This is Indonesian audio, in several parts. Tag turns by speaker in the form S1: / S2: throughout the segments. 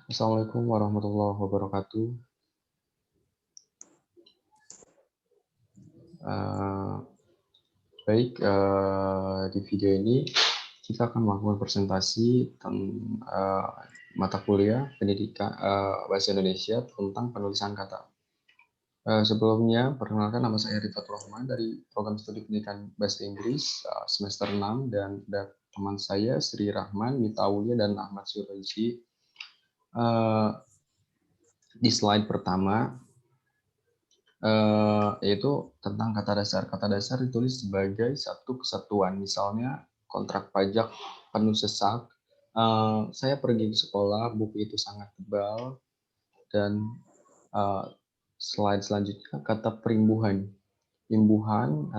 S1: Assalamualaikum warahmatullahi wabarakatuh. Eh, di video ini kita akan melakukan presentasi tentang mata kuliah pendidikan bahasa Indonesia tentang penulisan kata. Sebelumnya, perkenalkan nama saya Rifatul Rahman dari program studi pendidikan bahasa Inggris semester 6 dan teman saya Sri Rahman, Mita Aulia, dan Ahmad Suroji. Di slide pertama, yaitu tentang kata dasar. Kata dasar ditulis sebagai satu kesatuan. Misalnya kontrak pajak penuh sesak. Saya pergi ke sekolah, buku itu sangat tebal, dan slide selanjutnya kata perimbuhan. Imbuhan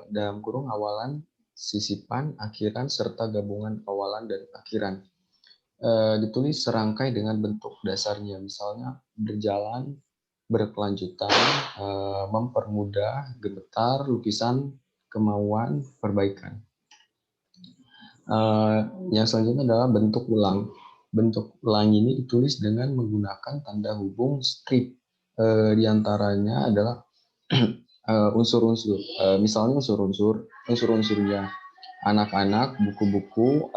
S1: dalam kurung awalan, sisipan, akhiran, serta gabungan awalan dan akhiran. Ditulis serangkai dengan bentuk dasarnya, misalnya berjalan, berkelanjutan, mempermudah, gemetar, lukisan, kemauan, perbaikan. Yang selanjutnya adalah bentuk ulang. Bentuk ulang ini ditulis dengan menggunakan tanda hubung strip. Di antaranya adalah unsur-unsur. Misalnya unsur-unsurnya anak-anak, buku-buku,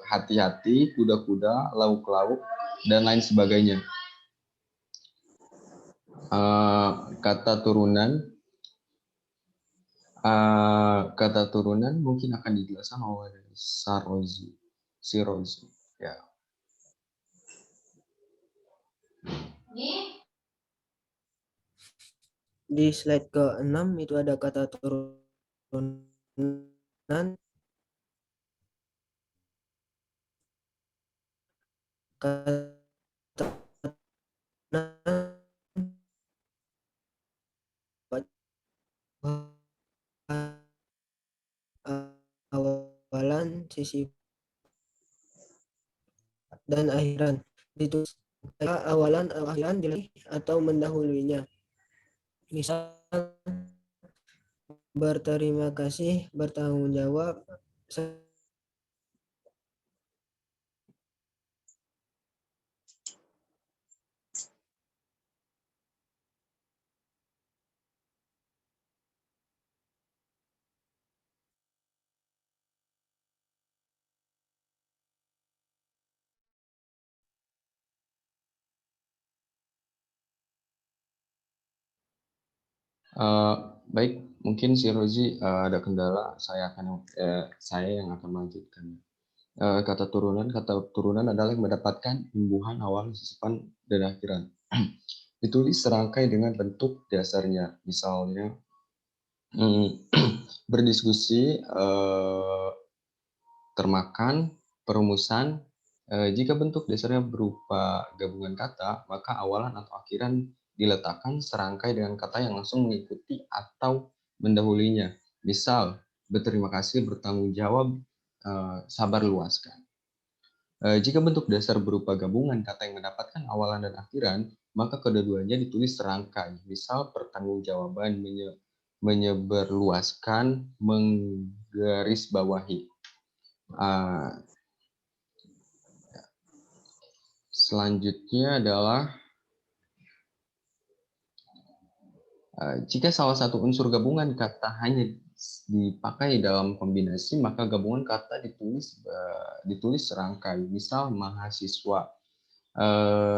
S1: hati-hati, kuda-kuda, lauk-lauk, dan lain sebagainya. Kata turunan mungkin akan dijelaskan oleh Sirozi. Ya.
S2: Di slide ke-6 itu ada kata turunan. Kata awalan, sisi dan akhiran. Ditulis awalan akhiran dilebih atau mendahulunya. Misal berterima kasih, bertanggung jawab,
S1: Baik, mungkin Sirozi ada kendala. Saya yang akan melanjutkan. Kata turunan adalah yang mendapatkan imbuhan awal, sisipan, dan akhiran. Ditulis serangkai dengan bentuk dasarnya, misalnya berdiskusi, termakan, perumusan. Jika bentuk dasarnya berupa gabungan kata, maka awalan atau akhiran diletakkan serangkai dengan kata yang langsung mengikuti atau mendahulunya. Misal, berterima kasih, bertanggung jawab, sabar luaskan. Jika bentuk dasar berupa gabungan kata yang mendapatkan awalan dan akhiran, maka kedua-duanya ditulis serangkai. Misal, pertanggungjawaban, menyebarluaskan, menggarisbawahi. Selanjutnya adalah jika salah satu unsur gabungan kata hanya dipakai dalam kombinasi, maka gabungan kata ditulis serangkai. Misal mahasiswa,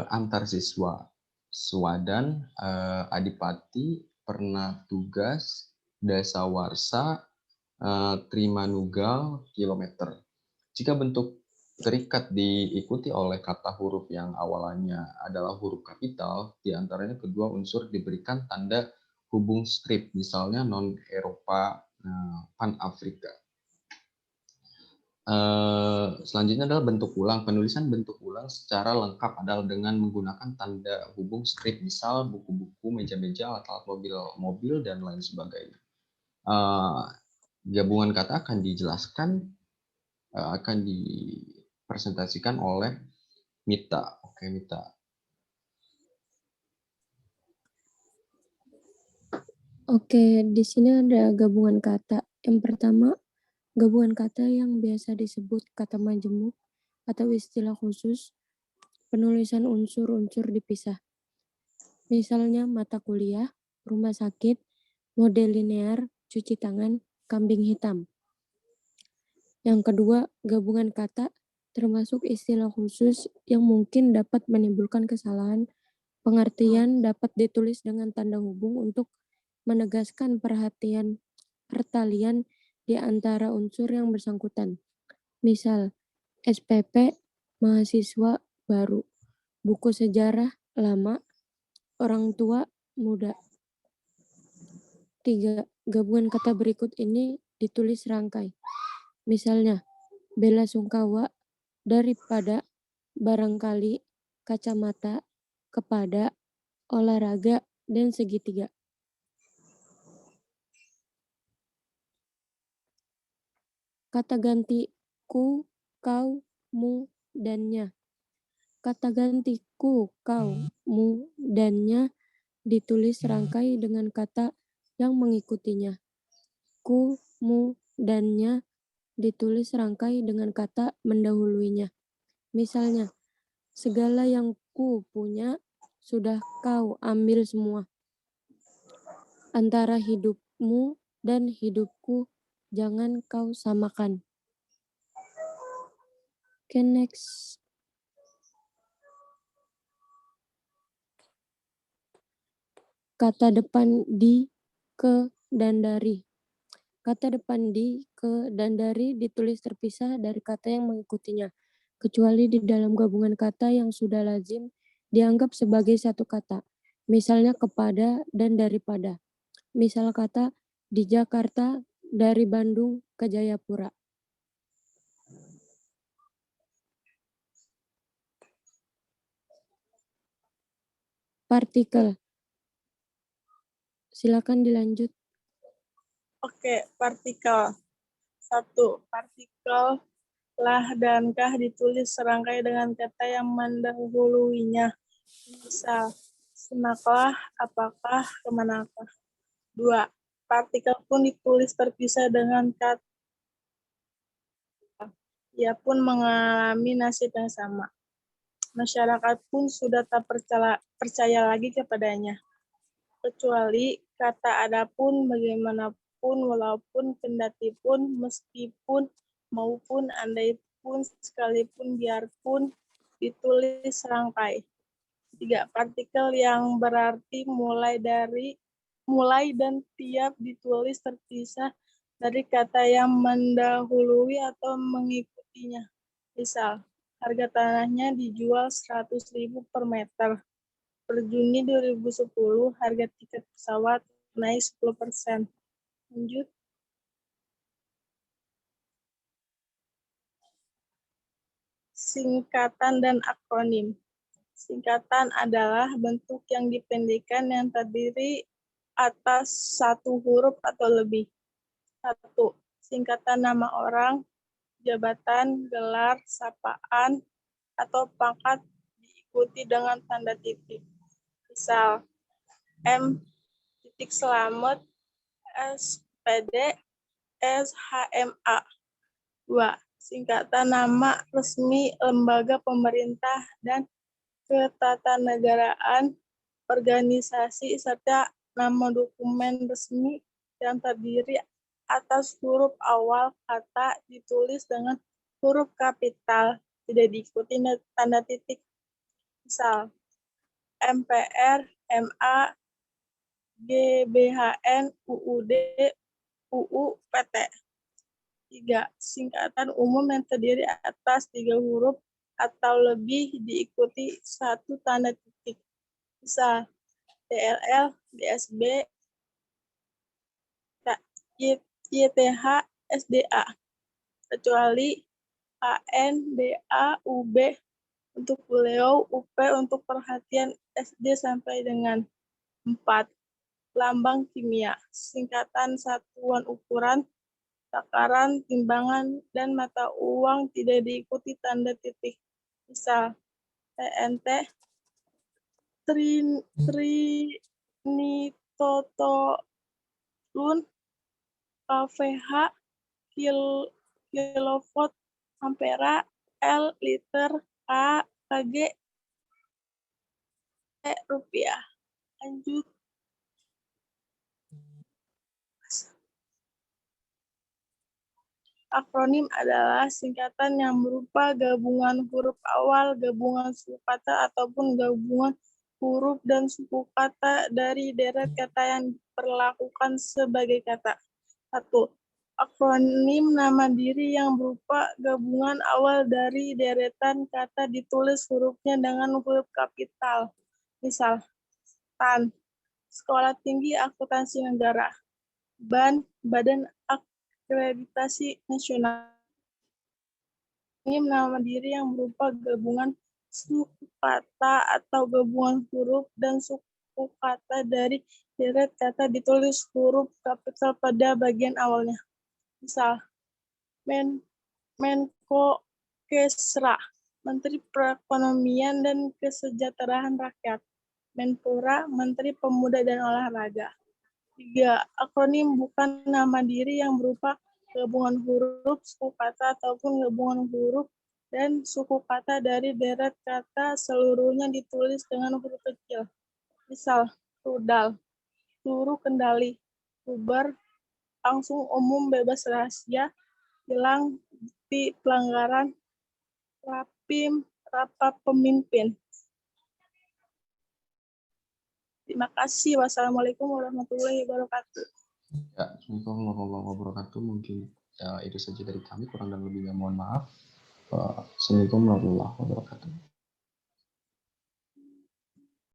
S1: antar siswa, swadan, adipati, pernah tugas, dasawarsa, terima nugal, kilometer. Jika bentuk terikat diikuti oleh kata huruf yang awalannya adalah huruf kapital, diantaranya kedua unsur diberikan tanda hubung strip, misalnya non-Eropa, Pan-Afrika. Selanjutnya adalah bentuk ulang. Penulisan bentuk ulang secara lengkap adalah dengan menggunakan tanda hubung strip, misal buku-buku, meja-meja, alat-alat mobil, dan lain sebagainya. Gabungan kata akan dijelaskan, akan dipresentasikan oleh Mita. Oke, Mita.
S3: Oke, di sini ada gabungan kata. Yang pertama, gabungan kata yang biasa disebut kata majemuk atau istilah khusus. penulisan unsur-unsur dipisah. Misalnya mata kuliah, rumah sakit, model linear, cuci tangan, kambing hitam. Yang kedua, gabungan kata termasuk istilah khusus yang mungkin dapat menimbulkan kesalahan. Pengertian dapat ditulis dengan tanda hubung untuk menegaskan pertalian di antara unsur yang bersangkutan. Misal, SPP, mahasiswa baru, buku sejarah lama, orang tua muda. 3. Gabungan kata berikut ini ditulis rangkai. Misalnya, bela sungkawa, daripada, barangkali, kacamata, kepada, olahraga, dan segitiga. Kata ganti ku, kau, mu, dannya. Kata ganti ku, kau, mu, dannya ditulis rangkai dengan kata yang mengikutinya. Ku, mu, dannya ditulis rangkai dengan kata mendahuluinya. Misalnya, segala yang ku punya sudah kau ambil semua. Antara hidupmu dan hidupku jangan kau samakan. Okay, next. Kata depan di, ke, dan dari. Kata depan di, ke, dan dari ditulis terpisah dari kata yang mengikutinya, kecuali di dalam gabungan kata yang sudah lazim dianggap sebagai satu kata. Misalnya kepada dan daripada. Misal kata di Jakarta dari Bandung ke Jayapura. Partikel. Silakan dilanjut.
S4: Oke, partikel. 1. Partikel lah dan kah ditulis serangkai dengan kata yang mendahuluinya. Misal, senaklah, apakah, kemanakah. 2. Partikel pun ditulis terpisah dengan kata ia pun mengalami nasib yang sama. Masyarakat pun sudah tak percaya lagi kepadanya. Kecuali kata adapun, bagaimanapun, walaupun, kendatipun, meskipun, maupun, andaipun, sekalipun, biarpun, ditulis serangkai. 3. Partikel yang berarti mulai dan tiap ditulis terpisah dari kata yang mendahului atau mengikutinya. Misal, harga tanahnya dijual 100.000 per meter. Per Juni 2010, harga tiket pesawat naik 10%. Lanjut. Singkatan dan akronim. Singkatan adalah bentuk yang dipendekkan yang terdiri atas satu huruf atau lebih. 1. Singkatan nama orang, jabatan, gelar, sapaan, atau pangkat diikuti dengan tanda titik. Misal, M. Slamet, SPD, SHMA. 2. Singkatan nama resmi lembaga pemerintah dan ketatanegaraan, organisasi, serta nama dokumen resmi yang terdiri atas huruf awal kata ditulis dengan huruf kapital, tidak diikuti tanda titik. Misal, MPR, MA, GBHN, UUD, UU, PT. 3. Singkatan umum yang terdiri atas 3 huruf atau lebih diikuti satu tanda titik. Misal, DLL, DSB, YTH, SDA. Kecuali AN, DA, UB untuk beliau, UP untuk perhatian SD sampai dengan 4. Lambang kimia, singkatan satuan ukuran, takaran, timbangan, dan mata uang tidak diikuti tanda titik. Misal, TNT, trinitotolun, kVh, kilovolt, ampera, L, liter, A, kg, rupiah. Lanjut. Akronim adalah singkatan yang berupa gabungan huruf awal, gabungan suku kata, ataupun gabungan huruf dan suku kata dari deret kata yang diperlakukan sebagai kata. 1. Akronim nama diri yang berupa gabungan awal dari deretan kata ditulis hurufnya dengan huruf kapital. Misal, TAN, Sekolah Tinggi Akuntansi Negara. BAN, Badan Akreditasi Nasional. Ini nama diri yang berupa gabungan suku kata atau gabungan huruf dan suku kata dari deret kata ditulis huruf kapital pada bagian awalnya. Misal, Menko Kesra, Menteri Perekonomian dan Kesejahteraan Rakyat. Menpora, Menteri Pemuda dan Olahraga. 3. Akronim bukan nama diri yang berupa gabungan huruf, suku kata, ataupun gabungan huruf dan suku kata dari deret kata seluruhnya ditulis dengan huruf kecil. Misal, rudal, seluruh kendali, bubar, langsung umum bebas rahasia, hilang bukti pelanggaran, rapim, rapat pemimpin. Terima kasih. Wassalamualaikum warahmatullahi wabarakatuh.
S1: Ya, Assalamualaikum warahmatullahi wabarakatuh. Mungkin ya, itu saja dari kami. Kurang dan lebihnya mohon maaf. Assalamualaikum warahmatullahi wabarakatuh.